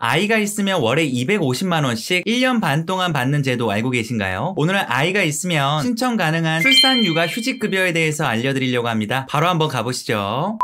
아이가 있으면 월에 250만원씩 1년 반 동안 받는 제도 알고 계신가요? 오늘은 아이가 있으면 신청 가능한 출산육아 휴직급여에 대해서 알려드리려고 합니다. 바로 한번 가보시죠.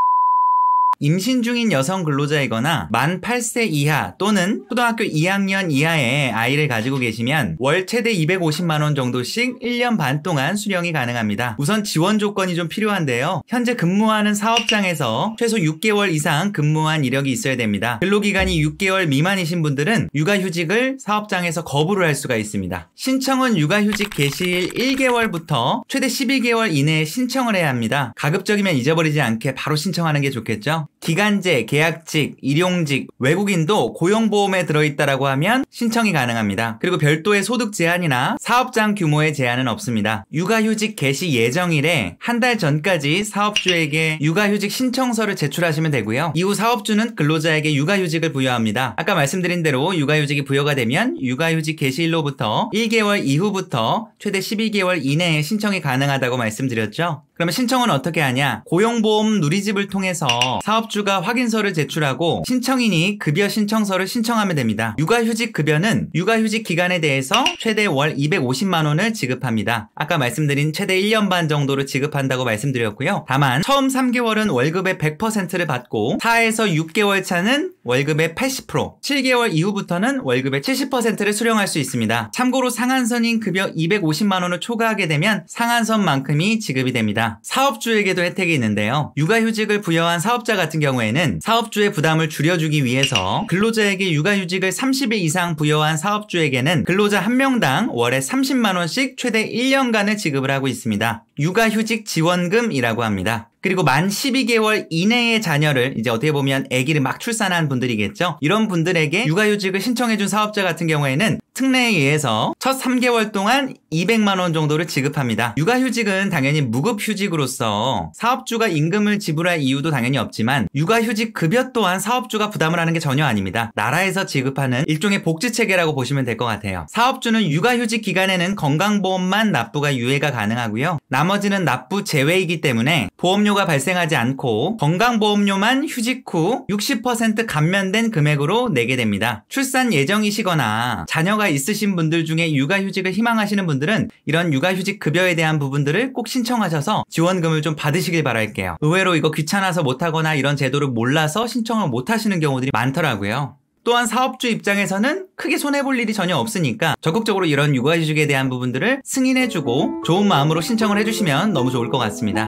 임신 중인 여성 근로자이거나 만 8세 이하 또는 초등학교 2학년 이하의 아이를 가지고 계시면 월 최대 250만원 정도씩 1년 반 동안 수령이 가능합니다. 우선 지원 조건이 좀 필요한데요. 현재 근무하는 사업장에서 최소 6개월 이상 근무한 이력이 있어야 됩니다. 근로기간이 6개월 미만이신 분들은 육아휴직을 사업장에서 거부를 할 수가 있습니다. 신청은 육아휴직 개시일 1개월부터 최대 12개월 이내에 신청을 해야 합니다. 가급적이면 잊어버리지 않게 바로 신청하는 게 좋겠죠? 기간제, 계약직, 일용직, 외국인도 고용보험에 들어있다라고 하면 신청이 가능합니다. 그리고 별도의 소득 제한이나 사업장 규모의 제한은 없습니다. 육아휴직 개시 예정일에 한 달 전까지 사업주에게 육아휴직 신청서를 제출하시면 되고요. 이후 사업주는 근로자에게 육아휴직을 부여합니다. 아까 말씀드린 대로 육아휴직이 부여가 되면 육아휴직 개시일로부터 1개월 이후부터 최대 12개월 이내에 신청이 가능하다고 말씀드렸죠. 그러면 신청은 어떻게 하냐? 고용보험 누리집을 통해서 사업주가 확인서를 제출하고 신청인이 급여 신청서를 신청하면 됩니다. 육아휴직 급여는 육아휴직 기간에 대해서 최대 월 250만원을 지급합니다. 아까 말씀드린 최대 1년 반 정도를 지급한다고 말씀드렸고요. 다만 처음 3개월은 월급의 100%를 받고 4에서 6개월 차는 월급의 80%, 7개월 이후부터는 월급의 70%를 수령할 수 있습니다. 참고로 상한선인 급여 250만원을 초과하게 되면 상한선만큼이 지급이 됩니다. 사업주에게도 혜택이 있는데요. 육아휴직을 부여한 사업자 같은 경우에는 사업주의 부담을 줄여주기 위해서 근로자에게 육아휴직을 30일 이상 부여한 사업주에게는 근로자 1명당 월에 30만원씩 최대 1년간을 지급을 하고 있습니다. 육아휴직 지원금이라고 합니다. 그리고 만 12개월 이내의 자녀를 이제 어떻게 보면 아기를 막 출산한 분들이겠죠. 이런 분들에게 육아휴직을 신청해준 사업자 같은 경우에는 특례에 의해서 첫 3개월 동안 200만원 정도를 지급합니다. 육아휴직은 당연히 무급휴직으로서 사업주가 임금을 지불할 이유도 당연히 없지만 육아휴직 급여 또한 사업주가 부담을 하는 게 전혀 아닙니다. 나라에서 지급하는 일종의 복지체계라고 보시면 될 것 같아요. 사업주는 육아휴직 기간에는 건강보험만 납부가 유예가 가능하고요. 나머지는 납부 제외이기 때문에 보험료가 발생하지 않고 건강보험료만 휴직 후 60% 감면된 금액으로 내게 됩니다. 출산 예정이시거나 자녀가 있으신 분들 중에 육아휴직을 희망하시는 분들은 이런 육아휴직 급여에 대한 부분들을 꼭 신청하셔서 지원금을 좀 받으시길 바랄게요. 의외로 이거 귀찮아서 못하거나 이런 제도를 몰라서 신청을 못하시는 경우들이 많더라고요. 또한 사업주 입장에서는 크게 손해볼 일이 전혀 없으니까 적극적으로 이런 육아휴직에 대한 부분들을 승인해주고 좋은 마음으로 신청을 해주시면 너무 좋을 것 같습니다.